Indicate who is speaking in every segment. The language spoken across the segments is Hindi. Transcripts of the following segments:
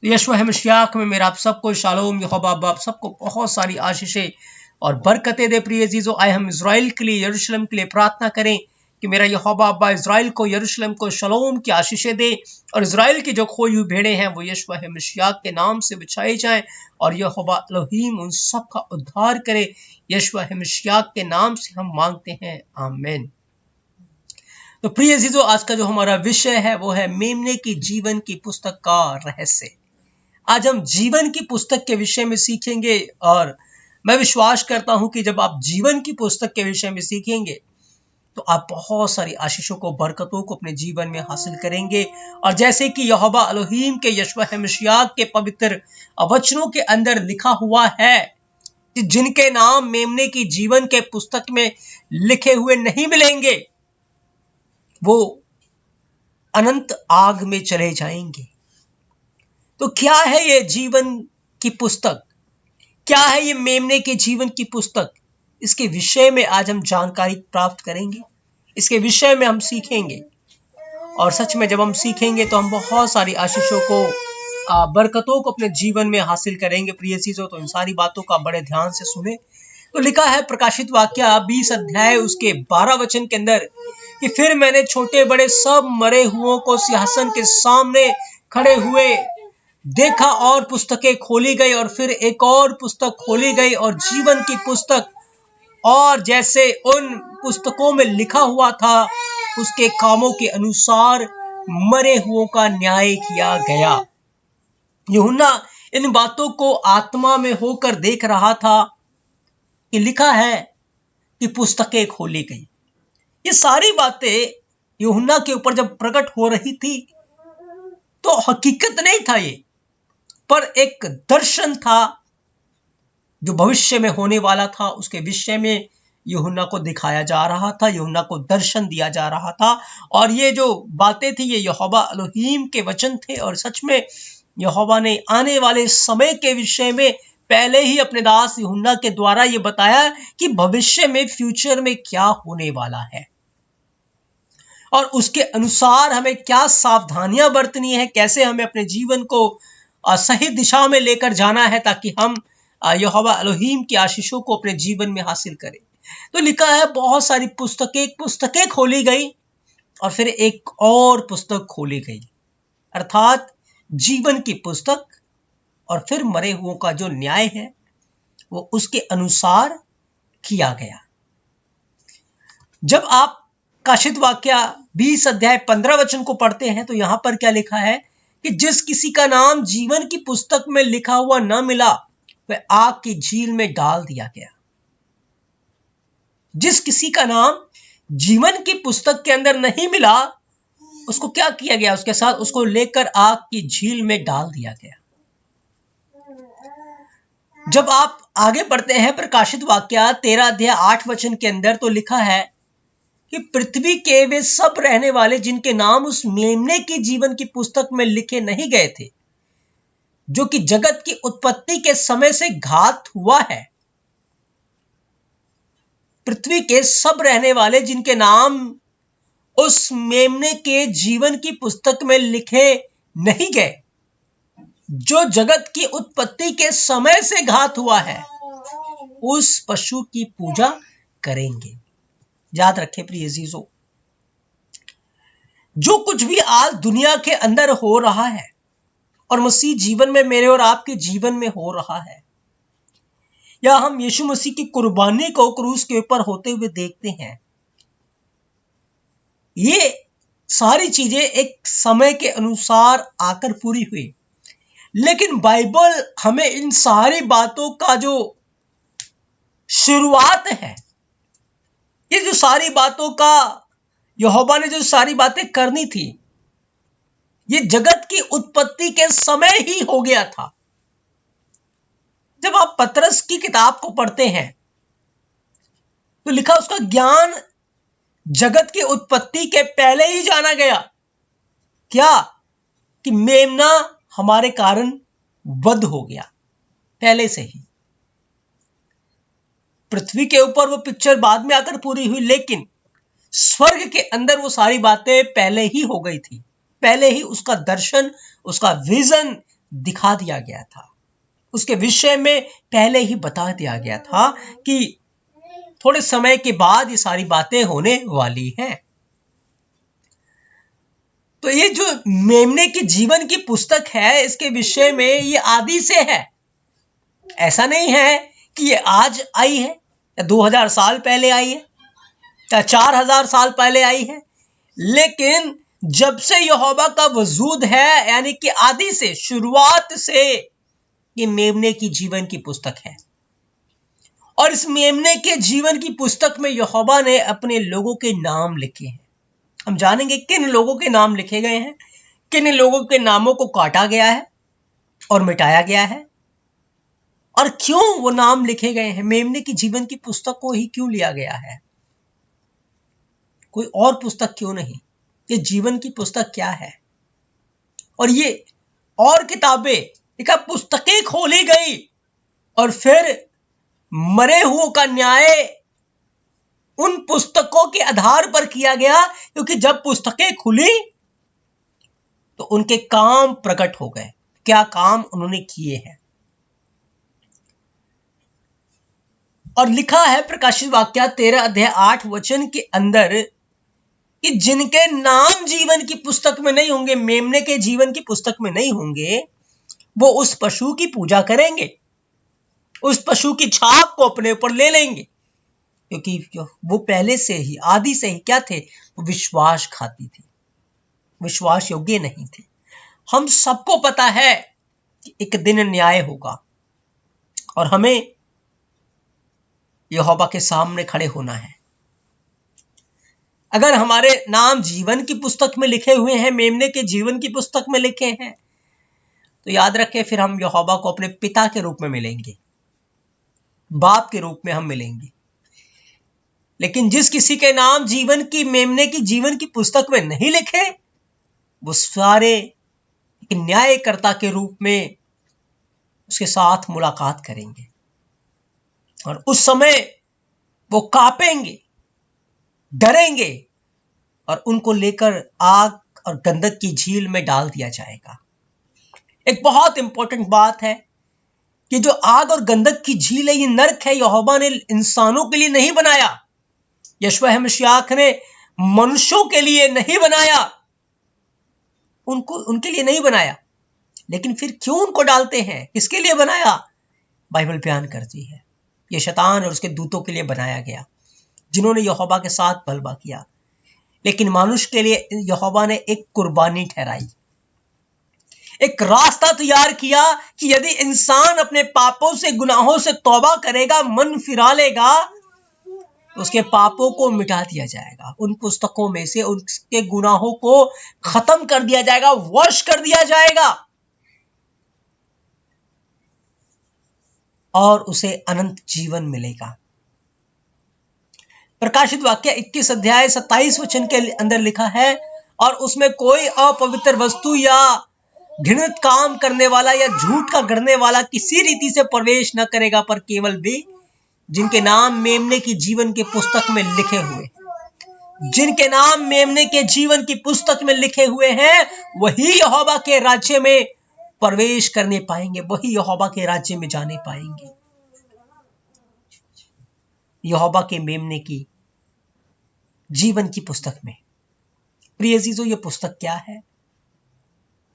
Speaker 1: यीशु मसीह में मेरा आप सबको शालोम, यहोवा आप सबको बहुत सारी आशीषें और बरकतें दे। प्रिय अजीजों, आए हम इजराइल के लिए, यरूशलेम के लिए प्रार्थना करें कि मेरा यहोवा अब्बा इजराइल को, यरूशलेम को शालोम की आशीषें दे और इजराइल की जो खोई हुई भेड़ें हैं वो यीशु मसीह के नाम से बचाई जाएं और यहोवा एलोहीम उन सब का उद्धार करे। यीशु मसीह के नाम से हम मांगते हैं, आमीन। तो प्रिय अजीजों, आज का जो हमारा विषय है वो है मेमने की जीवन की पुस्तक का रहस्य। आज हम जीवन की पुस्तक के विषय में सीखेंगे और मैं विश्वास करता हूं कि जब आप जीवन की पुस्तक के विषय में सीखेंगे तो आप बहुत सारी आशीषों को, बरकतों को अपने जीवन में हासिल करेंगे। और जैसे कि यहोवा एलोहीम के, यीशु मसीह के पवित्र वचनों के अंदर लिखा हुआ है कि जिनके नाम मेमने की जीवन के पुस्तक में लिखे हुए नहीं मिलेंगे वो अनंत आग में चले जाएंगे। तो क्या है ये जीवन की पुस्तक? क्या है ये मेमने के जीवन की पुस्तक? इसके विषय में आज हम जानकारी प्राप्त करेंगे, इसके विषय में हम सीखेंगे। और सच में जब हम सीखेंगे तो हम बहुत सारी आशीषों को, बरकतों को अपने जीवन में हासिल करेंगे। प्रिय चीजों, तो इन सारी बातों का बड़े ध्यान से सुने। तो लिखा है प्रकाशित वाक्य 20 अध्याय उसके 12 वचन के अंदर कि फिर मैंने छोटे बड़े सब मरे हुओं को सिंहासन के सामने खड़े हुए देखा और पुस्तकें खोली गई और फिर एक और पुस्तक खोली गई और जीवन की पुस्तक, और जैसे उन पुस्तकों में लिखा हुआ था उसके कामों के अनुसार मरे हुओं का न्याय किया गया। यूहन्ना इन बातों को आत्मा में होकर देख रहा था कि लिखा है कि पुस्तकें खोली गई। ये सारी बातें यूहन्ना के ऊपर जब प्रकट हो रही थी तो हकीकत नहीं था ये, पर एक दर्शन था जो भविष्य में होने वाला था। उसके विषय में यूहन्ना को दिखाया जा रहा था, यूहन्ना को दर्शन दिया जा रहा था। और ये जो बातें थी ये यहोवा एलोहीम के वचन थे और सच में यहोवा ने आने वाले समय के विषय में पहले ही अपने दास यूहन्ना के द्वारा ये बताया कि भविष्य में, फ्यूचर में क्या होने वाला है और उसके अनुसार हमें क्या सावधानियां बरतनी है, कैसे हमें अपने जीवन को सही दिशा में लेकर जाना है ताकि हम यहोवा एलोहीम की आशीषों को अपने जीवन में हासिल करें। तो लिखा है बहुत सारी पुस्तकें खोली गई और फिर एक और पुस्तक खोली गई, अर्थात जीवन की पुस्तक। और फिर मरे हुओं का जो न्याय है वो उसके अनुसार किया गया। जब आप प्रकाशित वाक्य 20 अध्याय 15 वचन को पढ़ते हैं तो यहां पर क्या लिखा है कि जिस किसी का नाम जीवन की पुस्तक में लिखा हुआ न मिला वह आग की झील में डाल दिया गया। जिस किसी का नाम जीवन की पुस्तक के अंदर नहीं मिला उसको क्या किया गया? उसके साथ उसको लेकर आग की झील में डाल दिया गया। जब आप आगे बढ़ते हैं प्रकाशित वाक्य 13 अध्याय 8 वचन के अंदर तो लिखा है कि पृथ्वी के वे सब रहने वाले जिनके नाम उस मेमने की जीवन की पुस्तक में लिखे नहीं गए थे, जो कि जगत की उत्पत्ति के समय से घात हुआ है। पृथ्वी के सब रहने वाले जिनके नाम उस मेमने के जीवन की पुस्तक में लिखे नहीं गए, जो जगत की उत्पत्ति के समय से घात हुआ है, उस पशु की पूजा करेंगे। याद रखें प्रिय अजीजों, जो कुछ भी आज दुनिया के अंदर हो रहा है और मसीह जीवन में, मेरे और आपके जीवन में हो रहा है, या हम यीशु मसीह की कुर्बानी को क्रूस के ऊपर होते हुए देखते हैं, ये सारी चीजें एक समय के अनुसार आकर पूरी हुई। लेकिन बाइबल हमें इन सारी बातों का जो शुरुआत है, ये जो सारी बातों का यहोवा ने जो सारी बातें करनी थी, ये जगत की उत्पत्ति के समय ही हो गया था। जब आप पतरस की किताब को पढ़ते हैं तो लिखा उसका ज्ञान जगत की उत्पत्ति के पहले ही जाना गया। क्या? कि मेमना हमारे कारण वध हो गया पहले से ही। पृथ्वी के ऊपर वो पिक्चर बाद में आकर पूरी हुई, लेकिन स्वर्ग के अंदर वो सारी बातें पहले ही हो गई थी। पहले ही उसका दर्शन, उसका विजन दिखा दिया गया था, उसके विषय में पहले ही बता दिया गया था कि थोड़े समय के बाद ये सारी बातें होने वाली हैं। तो ये जो मेमने की जीवन की पुस्तक है, इसके विषय में ये आदि से है। ऐसा नहीं है कि ये आज आई है या 2000 साल पहले आई है या 4000 साल पहले आई है, लेकिन जब से यहोवा का वजूद है, यानी कि आदि से, शुरुआत से, ये मेमने की जीवन की पुस्तक है। और इस मेमने के जीवन की पुस्तक में यहोवा ने अपने लोगों के नाम लिखे हैं। हम जानेंगे किन लोगों के नाम लिखे गए हैं, किन लोगों के नामों को काटा गया है और मिटाया गया है, और क्यों वो नाम लिखे गए हैं। मेमने की जीवन की पुस्तक को ही क्यों लिया गया है, कोई और पुस्तक क्यों नहीं? ये जीवन की पुस्तक क्या है? और ये और किताबें, एक पुस्तकें खोली गई और फिर मरे हुओं का न्याय उन पुस्तकों के आधार पर किया गया, क्योंकि जब पुस्तकें खुली तो उनके काम प्रकट हो गए। क्या काम उन्होंने किए हैं। और लिखा है प्रकाशित वाक्य 13 अध्याय 8 वचन के अंदर कि जिनके नाम जीवन की पुस्तक में नहीं होंगे, मेमने के जीवन की पुस्तक में नहीं होंगे, वो उस पशु की पूजा करेंगे, उस पशु की छाप को अपने ऊपर ले लेंगे, क्योंकि वो पहले से ही, आदि से ही क्या थे? वो विश्वासघाती थे, विश्वास योग्य नहीं थे। हम सबको पता है कि एक दिन न्याय होगा और हमें यहोवा के सामने खड़े होना है। अगर हमारे नाम जीवन की पुस्तक में लिखे हुए हैं, मेमने के जीवन की पुस्तक में लिखे हैं, तो याद रखें, फिर हम यहोवा को अपने पिता के रूप में मिलेंगे, बाप के रूप में हम मिलेंगे। लेकिन जिस किसी के नाम जीवन की, मेमने की जीवन की पुस्तक में नहीं लिखे, वो सारे न्यायकर्ता के रूप में उसके साथ मुलाकात करेंगे और उस समय वो कांपेंगे, डरेंगे और उनको लेकर आग और गंधक की झील में डाल दिया जाएगा। एक बहुत इंपॉर्टेंट बात है कि जो आग और गंधक की झील है, ये नरक है, यहोवा ने इंसानों के लिए नहीं बनाया, यशवा मसीह ने मनुष्यों के लिए नहीं बनाया, उनके लिए नहीं बनाया। लेकिन फिर क्यों उनको डालते हैं, किसके लिए बनाया? बाइबल बयान करती है, ये शैतान और उसके दूतों के लिए बनाया गया, जिन्होंने यहोवा के साथ बलवा किया। लेकिन मनुष्य के लिए यहोवा ने एक कुर्बानी ठहराई, एक रास्ता तैयार किया कि यदि इंसान अपने पापों से, गुनाहों से तौबा करेगा, मन फिरा लेगा, तो उसके पापों को मिटा दिया जाएगा। उन पुस्तकों में से उसके गुनाहों को खत्म कर दिया जाएगा, वश कर दिया जाएगा और उसे अनंत जीवन मिलेगा। प्रकाशित वाक्य 21 अध्याय 27 वचन के अंदर लिखा है, और उसमें कोई अपवित्र वस्तु या घृणित काम करने वाला या झूठ का गढ़ने वाला किसी रीति से प्रवेश न करेगा, पर केवल वे जिनके नाम मेमने की जीवन के पुस्तक में लिखे हुए, जिनके नाम मेमने के जीवन की पुस्तक में लिखे हुए हैं, वही यहोवा के राज्य में प्रवेश करने पाएंगे, वही यहोवा के राज्य में जाने पाएंगे। यहोवा के मेमने की जीवन की पुस्तक में। प्रिय अजीजों, ये पुस्तक क्या है?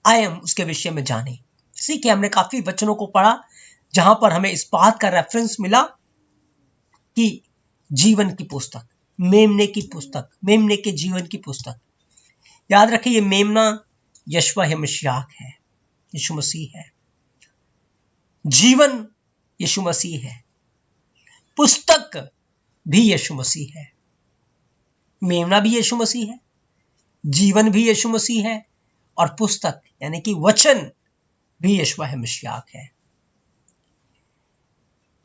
Speaker 1: आए हम उसके विषय में जाने। सीखे, हमने काफी वचनों को पढ़ा जहां पर हमें इस बात का रेफरेंस मिला कि जीवन की पुस्तक, मेमने की पुस्तक, मेमने के जीवन की पुस्तक। याद रखिए, ये मेमना यशवा मसीह है, यीशु मसीह है। जीवन यीशु मसीह है, पुस्तक भी यीशु मसीह है, मेमना भी यीशु मसीह है, जीवन भी यीशु मसीह है, और पुस्तक यानी कि वचन भी यशवा मसीह है।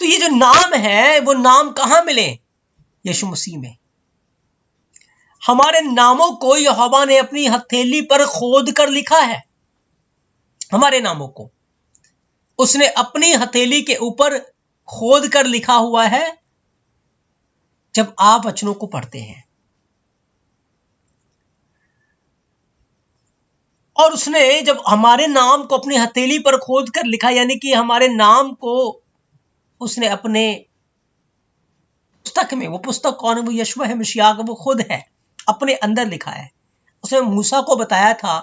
Speaker 1: तो ये जो नाम है, वो नाम कहां मिले? यीशु मसीह में। हमारे नामों को यहोवा ने अपनी हथेली पर खोद कर लिखा है। हमारे नामों को उसने अपनी हथेली के ऊपर खोद कर लिखा हुआ है। जब आप वचनों को पढ़ते हैं और उसने जब हमारे नाम को अपनी हथेली पर खोद कर लिखा, यानी कि हमारे नाम को उसने अपने पुस्तक में, वो पुस्तक कौन है? वो यशवा है मसीह, वो खुद है, अपने अंदर लिखा है। उसने मूसा को बताया था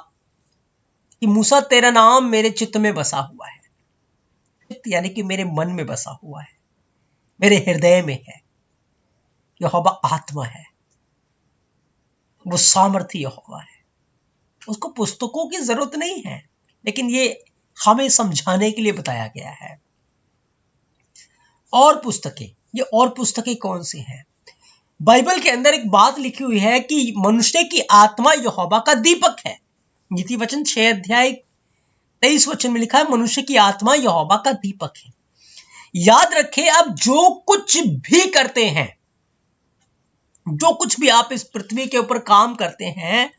Speaker 1: कि मूसा तेरा नाम मेरे चित्त में बसा हुआ है, यानी कि मेरे मन में बसा हुआ है, मेरे हृदय में है। यहोवा आत्मा है, वो सामर्थी यहोवा है। उसको पुस्तकों की जरूरत नहीं है, लेकिन ये हमें समझाने के लिए बताया गया है। और पुस्तकें, ये और पुस्तकें कौन सी हैं? बाइबल के अंदर एक बात लिखी हुई है कि मनुष्य की आत्मा यहोवा का दीपक है। नीति वचन 6 अध्याय 23 वचन में लिखा है, मनुष्य की आत्मा यहोवा का दीपक है। याद रखें, अब जो कुछ भी करते हैं, जो कुछ भी आप इस पृथ्वी के ऊपर काम करते हैं,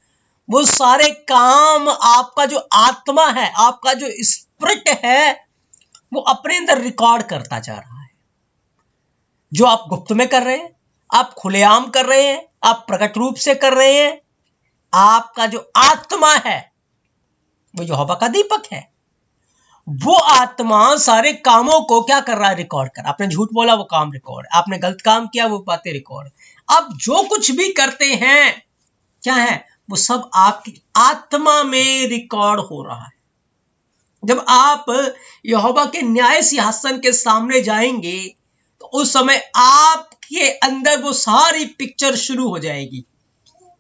Speaker 1: वो सारे काम आपका जो आत्मा है, आपका जो स्पिरिट है, वो अपने अंदर रिकॉर्ड करता जा रहा है। जो आप गुप्त में कर रहे हैं, आप खुलेआम कर रहे हैं, आप प्रकट रूप से कर रहे हैं, आपका जो आत्मा है वो यहोवा का दीपक है। वो आत्मा सारे कामों को क्या कर रहा है? रिकॉर्ड कर। आपने झूठ बोला, वो काम रिकॉर्ड। आपने गलत काम किया, वो बातें रिकॉर्ड। अब जो कुछ भी करते हैं क्या है? वो सब आपकी आत्मा में रिकॉर्ड हो रहा है। जब आप यहोवा के न्याय सिंहासन के सामने जाएंगे तो उस समय आपके अंदर वो सारी पिक्चर शुरू हो जाएगी।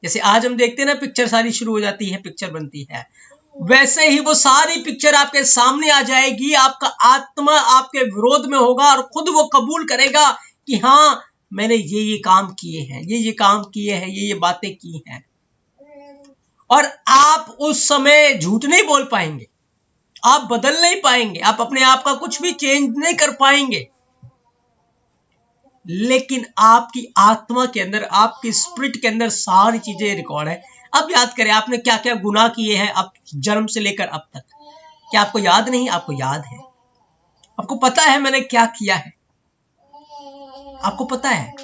Speaker 1: जैसे आज हम देखते हैं ना, पिक्चर सारी शुरू हो जाती है, पिक्चर बनती है, वैसे ही वो सारी पिक्चर आपके सामने आ जाएगी। आपका आत्मा आपके विरोध में होगा और खुद वो कबूल करेगा कि हाँ, मैंने ये काम किए हैं, ये काम किए हैं, ये बातें की हैं। और आप उस समय झूठ नहीं बोल पाएंगे, आप बदल नहीं पाएंगे, आप अपने आप का कुछ भी चेंज नहीं कर पाएंगे, लेकिन आपकी आत्मा के अंदर, आपकी स्पिरिट के अंदर सारी चीजें रिकॉर्ड है। अब याद करें, आपने क्या क्या गुनाह किए हैं अब जन्म से लेकर अब तक। क्या आपको याद नहीं? आपको याद है, आपको पता है मैंने क्या किया है, आपको पता है।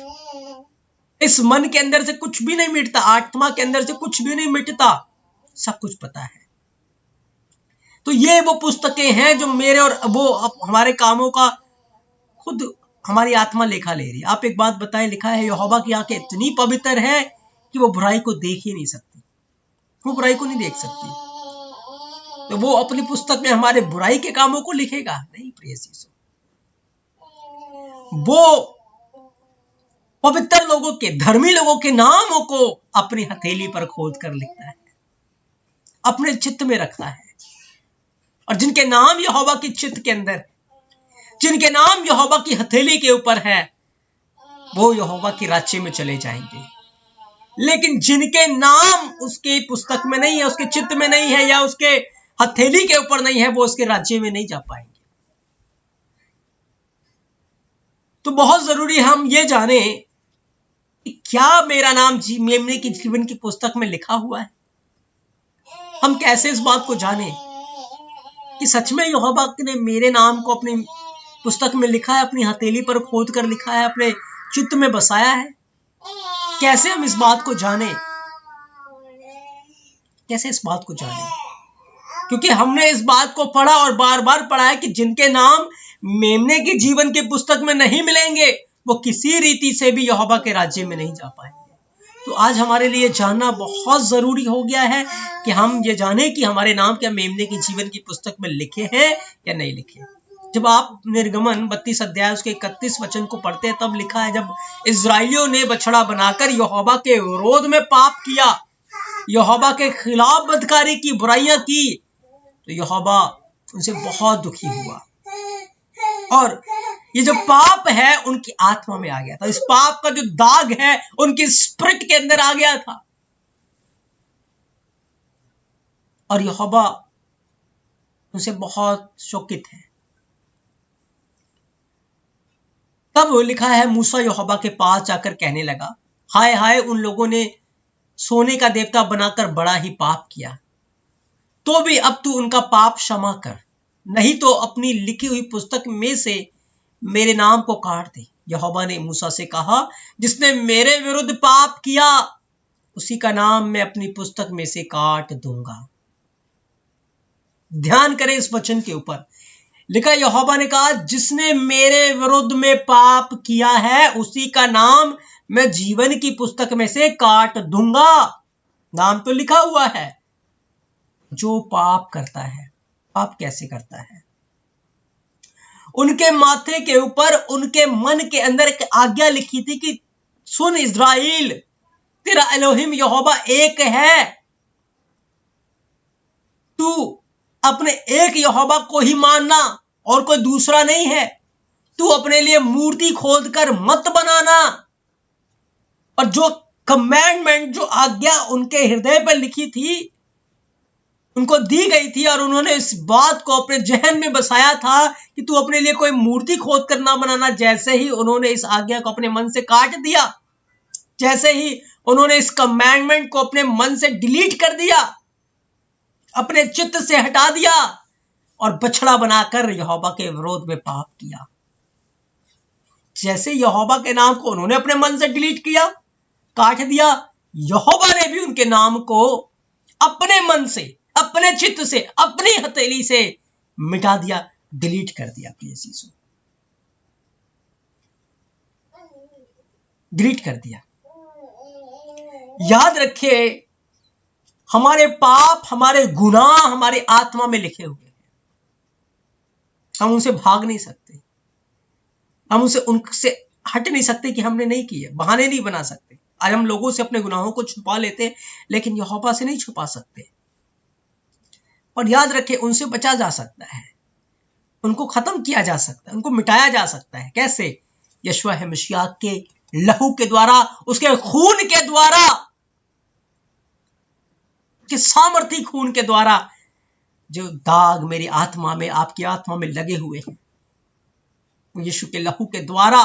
Speaker 1: इस मन के अंदर से कुछ भी नहीं मिटता, आत्मा के अंदर से कुछ भी नहीं मिटता, सब कुछ पता है। तो ये वो पुस्तकें हैं जो मेरे और वो हमारे कामों का खुद हमारी आत्मा लेखा ले रही है। आप एक बात बताएं, लिखा है यहोवा की आंखें इतनी पवित्र है कि वो बुराई को देख ही नहीं सकती, वो बुराई को नहीं देख सकती। तो वो अपनी पुस्तक में हमारे बुराई के कामों को लिखेगा नहीं? प्रिय चीजों, वो पवित्र लोगों के, धर्मी लोगों के नामों को अपनी हथेली पर खोद कर लिखता है, अपने चित्त में रखता है। और जिनके नाम यहोवा की चित्त के अंदर, जिनके नाम यहोवा की हथेली के ऊपर है, वो यहोवा की राज्य में चले जाएंगे। लेकिन जिनके नाम उसके पुस्तक में नहीं है, उसके चित्त में नहीं है, या उसके हथेली के ऊपर नहीं है, वो उसके राज्य में नहीं जा पाएंगे। तो बहुत जरूरी हम ये जाने कि क्या मेरा नाम मेमने की जीवन की पुस्तक में लिखा हुआ है। हम कैसे इस बात को जाने कि सच में यहोवा ने मेरे नाम को अपनी पुस्तक में लिखा है, अपनी हथेली पर खोद कर लिखा है, अपने चित्त में बसाया है। कैसे हम इस बात को जाने, कैसे इस बात को जाने? क्योंकि हमने इस बात को पढ़ा और बार बार पढ़ा है कि जिनके नाम मेमने के जीवन के पुस्तक में नहीं मिलेंगे, वो किसी रीति से भी यहोवा के राज्य में नहीं जा पाएंगे। तो आज हमारे लिए जानना बहुत जरूरी हो गया है कि हम ये जाने कि हमारे नाम क्या मेमने के जीवन की पुस्तक में लिखे हैं या नहीं लिखे। जब आप निर्गमन 32 अध्याय उसके 31 वचन को पढ़ते हैं, तब लिखा है, जब इजराइलियों ने बछड़ा बनाकर यहोवा के विरोध में पाप किया, यहोवा के खिलाफ बदकारी की, बुराइयां की, तो यहोवा उनसे बहुत दुखी हुआ। और ये जो पाप है उनकी आत्मा में आ गया था, इस पाप का जो दाग है उनकी स्पिरिट के अंदर आ गया था, और यहोवा उनसे बहुत शोकित है। तब लिखा है, मूसा यहोवा के पास जाकर कहने लगा, हाय हाय, उन लोगों ने सोने का देवता बनाकर बड़ा ही पाप किया, तो भी अब तू उनका पाप क्षमा कर, नहीं तो अपनी लिखी हुई पुस्तक में से मेरे नाम को काट दे। यहोवा ने मूसा से कहा, जिसने मेरे विरुद्ध पाप किया उसी का नाम मैं अपनी पुस्तक में से काट दूंगा। ध्यान करें इस वचन के ऊपर। लिखा, यहोवा ने कहा, जिसने मेरे विरुद्ध में पाप किया है उसी का नाम मैं जीवन की पुस्तक में से काट दूंगा। नाम तो लिखा हुआ है। जो पाप करता है, पाप कैसे करता है? उनके माथे के ऊपर, उनके मन के अंदर एक आज्ञा लिखी थी कि सुन इस्राएल, तेरा एलोहिम यहोवा एक है। तू अपने एक यहोवा को ही मानना और कोई दूसरा नहीं है। तू अपने लिए मूर्ति खोदकर मत बनाना। और जो कमांडमेंट, जो आज्ञा उनके हृदय पर लिखी थी, उनको दी गई थी, और उन्होंने इस बात को अपने जहन में बसाया था कि तू अपने लिए कोई मूर्ति खोद कर ना बनाना। जैसे ही उन्होंने इस आज्ञा को अपने मन से काट दिया, जैसे ही उन्होंने इस कमांडमेंट को अपने मन से डिलीट कर दिया, अपने चित्त से हटा दिया, और बछड़ा बनाकर यहोवा के विरोध में पाप किया। जैसे यहोवा के नाम को उन्होंने अपने मन से डिलीट किया, काट दिया, यहोवा ने भी उनके नाम को अपने मन से, अपने चित्त से, अपनी हथेली से मिटा दिया, डिलीट कर दिया। प्रिय चीजों, डिलीट कर दिया। याद रखिए, हमारे पाप, हमारे गुनाह हमारे आत्मा में लिखे हुए हैं। हम उनसे भाग नहीं सकते, हम उनसे हट नहीं सकते कि हमने नहीं किया, बहाने नहीं बना सकते। आज हम लोगों से अपने गुनाहों को छुपा लेते हैं, लेकिन यहोवा से नहीं छुपा सकते। और याद रखें, उनसे बचा जा सकता है, उनको खत्म किया जा सकता है, उनको मिटाया जा सकता है। कैसे? यशुआ है मसीह के लहू के द्वारा, उसके खून के द्वारा, के सामर्थी खून के द्वारा। जो दाग मेरी आत्मा में, आपकी आत्मा में लगे हुए हैं, वो यीशु के लहू के द्वारा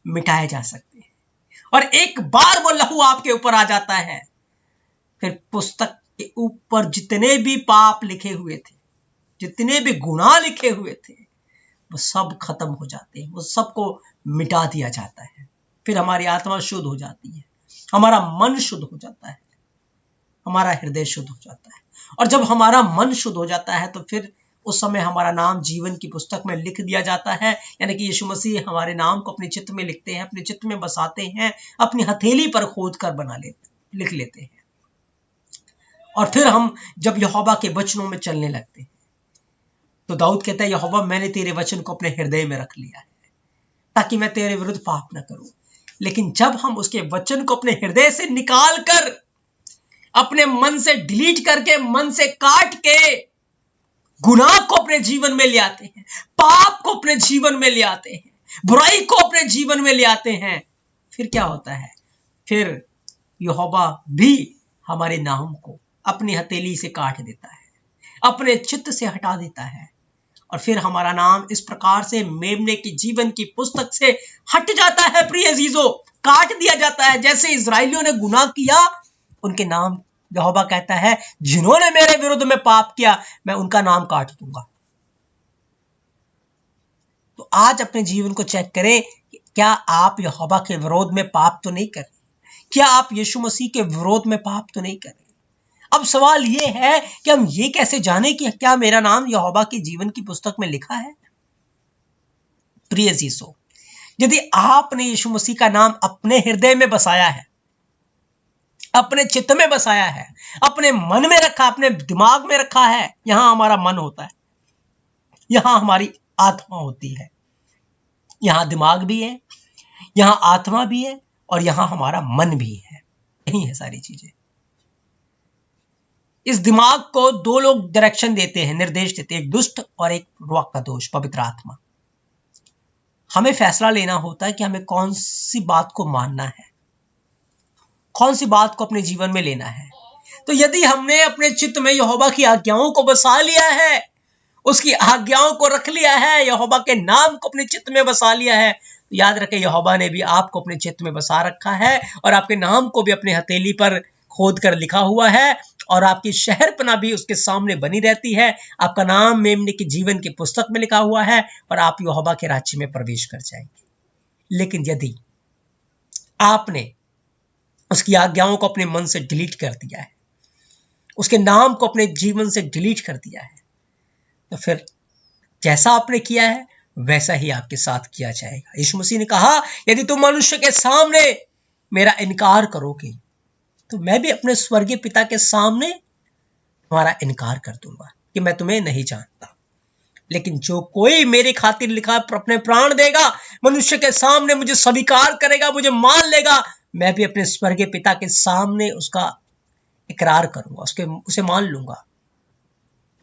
Speaker 1: मिटाए जा सकते हैं। और एक बार वो लहू आपके ऊपर आ जाता है, फिर पुस्तक के ऊपर जितने भी पाप लिखे हुए थे, जितने भी गुनाह लिखे हुए थे, वो सब खत्म हो जाते हैं, वो सबको मिटा दिया जाता है। फिर हमारी आत्मा शुद्ध हो जाती है, हमारा मन शुद्ध हो जाता है, हमारा हृदय शुद्ध हो जाता है। और जब हमारा मन शुद्ध हो जाता है, तो फिर उस समय हमारा नाम जीवन की पुस्तक में लिख दिया जाता है। यानी कि यीशु मसीह हमारे नाम को अपने चित्त में लिखते हैं, अपने चित्त में बसाते हैं, अपनी हथेली पर खोद कर लिख लेते हैं। और फिर हम जब यहोवा के वचनों में चलने लगते हैं, तो दाऊद कहता है, यहोवा, मैंने तेरे वचन को अपने हृदय में रख लिया है, ताकि मैं तेरे विरुद्ध पाप न करूं। लेकिन जब हम उसके वचन को अपने हृदय से निकाल कर, अपने मन से डिलीट करके, मन से काट के, गुनाह को अपने जीवन में ले आते हैं, पाप को अपने जीवन में ले आते हैं, बुराई को अपने जीवन में ले आते हैं, फिर क्या होता है? फिर यहोवा भी हमारे नाम को अपनी हथेली से काट देता है, अपने चित्त से हटा देता है, और फिर हमारा नाम इस प्रकार से मेमने की जीवन की पुस्तक से हट जाता है। प्रिय अजीजों, काट दिया जाता है। जैसे इजरायलियों ने गुनाह किया, उनके नाम, यहोवा कहता है, जिन्होंने मेरे विरुद्ध में पाप किया, मैं उनका नाम काट दूंगा। तो आज अपने जीवन को चेक करें, क्या आप यहोवा के विरोध में पाप तो नहीं कर रहे? क्या आप यीशु मसीह के विरोध में पाप तो नहीं कर रहे? अब सवाल यह है कि हम ये कैसे जाने कि क्या मेरा नाम यहोवा के जीवन की पुस्तक में लिखा है? प्रिय अजीजों, यदि आपने यीशु मसीह का नाम अपने हृदय में बसाया है, अपने चित्त में बसाया है, अपने मन में रखा, अपने दिमाग में रखा है, यहां हमारा मन होता है, यहां हमारी आत्मा होती है, यहां दिमाग भी है, यहां आत्मा भी है, और यहां हमारा मन भी है। यही है सारी चीजें। इस दिमाग को दो लोग डायरेक्शन देते हैं, निर्देश देते हैं, एक दुष्ट और एक रुआ का दोष, पवित्र आत्मा। हमें फैसला लेना होता है कि हमें कौन सी बात को मानना है, कौन सी बात को अपने जीवन में लेना है। तो यदि हमने अपने चित्त में यहोवा की आज्ञाओं को बसा लिया है, उसकी आज्ञाओं को रख लिया है, यहोवा के नाम को अपने चित्त में बसा लिया है, तो याद रखें, यहोवा ने भी आपको अपने चित्त में बसा रखा है, और आपके नाम को भी अपने हथेली पर खोद कर लिखा हुआ है, और आपकी शहरपना भी उसके सामने बनी रहती है। आपका नाम मेमने की जीवन की पुस्तक में लिखा हुआ है, और आप यहोवा के राज्य में प्रवेश कर जाएंगे। लेकिन यदि आपने उसकी आज्ञाओं को अपने मन से डिलीट कर दिया है, उसके नाम को अपने जीवन से डिलीट कर दिया है, तो फिर जैसा आपने किया है वैसा ही आपके साथ किया जाएगा। यीशु मसीह ने कहा, यदि तुम मनुष्य के सामने मेरा इनकार करोगे तो मैं भी अपने स्वर्गीय पिता के सामने तुम्हारा इनकार कर दूंगा कि मैं तुम्हें नहीं जानता। लेकिन जो कोई मेरे खातिर लिखा अपने प्राण देगा, मनुष्य के सामने मुझे स्वीकार करेगा, मुझे मान लेगा, मैं भी अपने स्वर्गीय पिता के सामने उसका इकरार करूंगा, उसे मान लूंगा।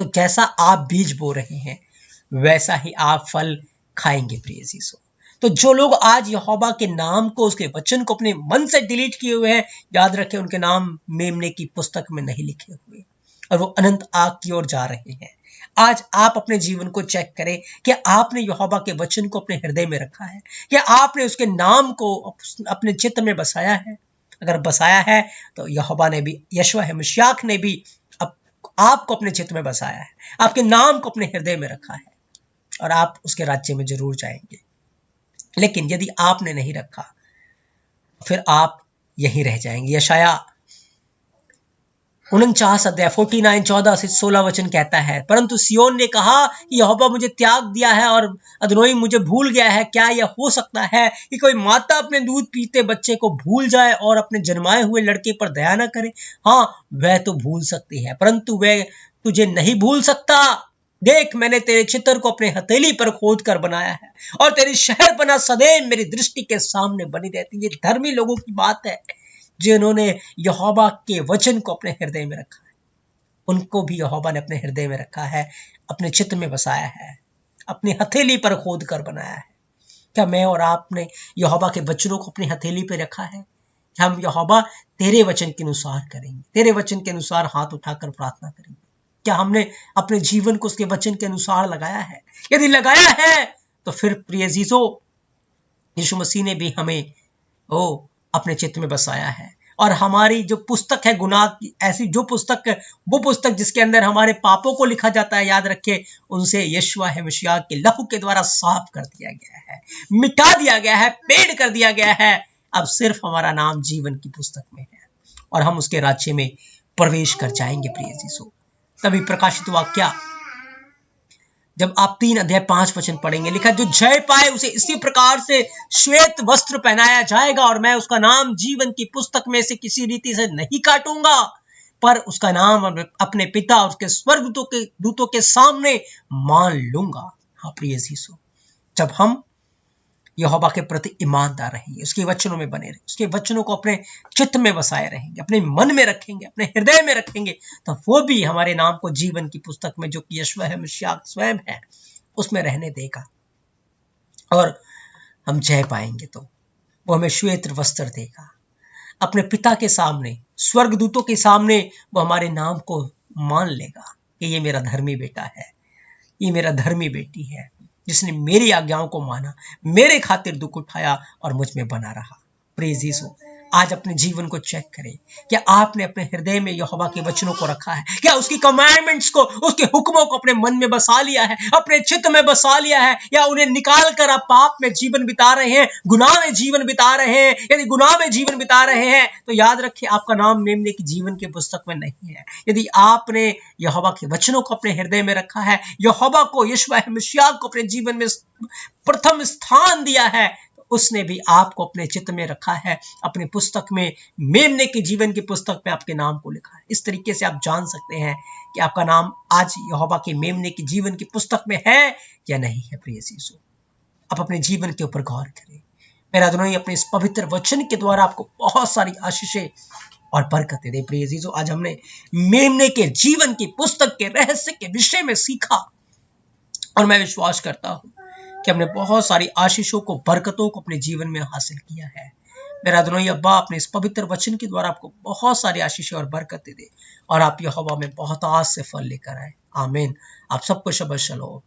Speaker 1: तो जैसा आप बीज बो रहे हैं वैसा ही आप फल खाएंगे प्रिय जीसो। तो जो लोग आज यहोवा के नाम को, उसके वचन को अपने मन से डिलीट किए हुए हैं, याद रखें उनके नाम मेमने की पुस्तक में नहीं लिखे हुए और वो अनंत आग की ओर जा रहे हैं। आज आप अपने जीवन को चेक करें कि आपने यहोवा के वचन को अपने हृदय में रखा है, क्या आपने उसके नाम को अपने चित्त में बसाया है। अगर बसाया है तो यहोवा ने भी, यशवा है मशियाक ने भी आपको अपने चित्त में बसाया है, आपके नाम को अपने हृदय में रखा है और आप उसके राज्य में जरूर जाएंगे। लेकिन यदि आपने नहीं रखा फिर आप यहीं रह जाएंगे। यशाया 49 अध्याय 49 14 से 16 वचन कहता है, परंतु सियोन ने कहा कि यहोवा मुझे त्याग दिया है और अदोनी मुझे भूल गया है। क्या यह हो सकता है कि कोई माता अपने दूध पीते बच्चे को भूल जाए और अपने जन्माए हुए लड़के पर दया न करे? हाँ, वह तो भूल सकती है, परंतु वह तुझे नहीं भूल सकता। देख, मैंने तेरे चित्र को अपने हथेली पर खोद कर बनाया है और तेरी शहर बना सदैव मेरी दृष्टि के सामने बनी रहती। ये धर्मी लोगों की बात है जिन्होंने यहोवा के वचन को अपने हृदय में रखा है। उनको भी यहोवा ने अपने हृदय में रखा है, अपने चित्त में बसाया है, अपनी हथेली पर खोद कर बनाया है। क्या मैं और आपने यहोवा के वचनों को अपनी हथेली पर रखा है? हम यहोवा तेरे वचन के अनुसार करेंगे, तेरे वचन के अनुसार हाथ उठाकर प्रार्थना करेंगे। क्या हमने अपने जीवन को उसके वचन के अनुसार लगाया है? यदि लगाया है तो फिर प्रिय जीजो, यीशु मसीह ने भी हमें अपने चित्त में बसाया है। और हमारी जो पुस्तक है गुनाह की, ऐसी जो पुस्तक है, वो पुस्तक जिसके अंदर हमारे पापों को लिखा जाता है, याद रखिए, उनसे यशवा है मसीह के लहू के द्वारा साफ कर दिया गया है, मिटा दिया गया है, पेड़ कर दिया गया है। अब सिर्फ हमारा नाम जीवन की पुस्तक में है और हम उसके राज्य में प्रवेश कर जाएंगे प्रिय जीसो। तभी प्रकाशित वाक्य जब आप 3 अध्याय 5 वचन पढ़ेंगे, लिखा, जो जय पाए उसे इसी प्रकार से श्वेत वस्त्र पहनाया जाएगा और मैं उसका नाम जीवन की पुस्तक में से किसी रीति से नहीं काटूंगा, पर उसका नाम अपने पिता और उसके स्वर्ग दूतों के सामने मान लूंगा। हाँ प्रिय यीशु, जब हम यहोवा के प्रति ईमानदार रहेंगे, उसके वचनों में बने रहेंगे, उसके वचनों को अपने चित्त में बसाए रहेंगे, अपने मन में रखेंगे, अपने हृदय में रखेंगे, तो वो भी हमारे नाम को जीवन की पुस्तक में, जो कि यशवा है मसीह स्वयं है, उसमें रहने देगा और हम जय पाएंगे। तो वो हमें श्वेत वस्त्र देगा, अपने पिता के सामने, स्वर्गदूतों के सामने वो हमारे नाम को मान लेगा कि ये मेरा धर्मी बेटा है, ये मेरा धर्मी बेटी है, जिसने मेरी आज्ञाओं को माना, मेरे खातिर दुख उठाया और मुझ में बना रहा। प्रेज़ यीशु। आज अपने जीवन को चेक करें, क्या आपने अपने हृदय में यहोवा के वचनों को रखा है? क्या उसकी कमांडमेंट्स को, उसके हुक्मों को अपने मन में बसा लिया है, अपने चित्त में बसा लिया है, या उन्हें निकाल कर आप पाप में जीवन बिता रहे हैं, गुनाह में जीवन बिता रहे हैं? यदि गुनाह में जीवन बिता रहे हैं तो याद रखिए, आपका नाम मेमने की जीवन की पुस्तक में नहीं है। यदि आपने यहोवा के वचनों को अपने हृदय में रखा है, यहोवा को, यशवा मसीह को अपने जीवन में प्रथम स्थान दिया है, उसने भी आपको अपने चित्त में रखा है, अपनी पुस्तक में, मेमने के जीवन की पुस्तक में आपके नाम को लिखा है। इस तरीके से आप जान सकते हैं कि आपका नाम आज यहोवा के मेमने की जीवन की पुस्तक में है या नहीं है। प्रिय यीशु, आप अपने जीवन के ऊपर गौर करें। मेरा अदोनी अपने इस पवित्र वचन के द्वारा आपको बहुत सारी आशीषें और बरकतें दे। प्रिय यीशु, आज हमने मेमने के जीवन की पुस्तक के रहस्य के विषय में सीखा और मैं विश्वास करता हूं कि हमने बहुत सारी आशीषों को, बरकतों को अपने जीवन में हासिल किया है। मेरा अदोनी अब्बा अपने इस पवित्र वचन के द्वारा आपको बहुत सारी आशीषें और बरकतें दे और आप यहोवा में बहुत आस से फल लेकर आए। आमीन। आप सबको शबद शलोम।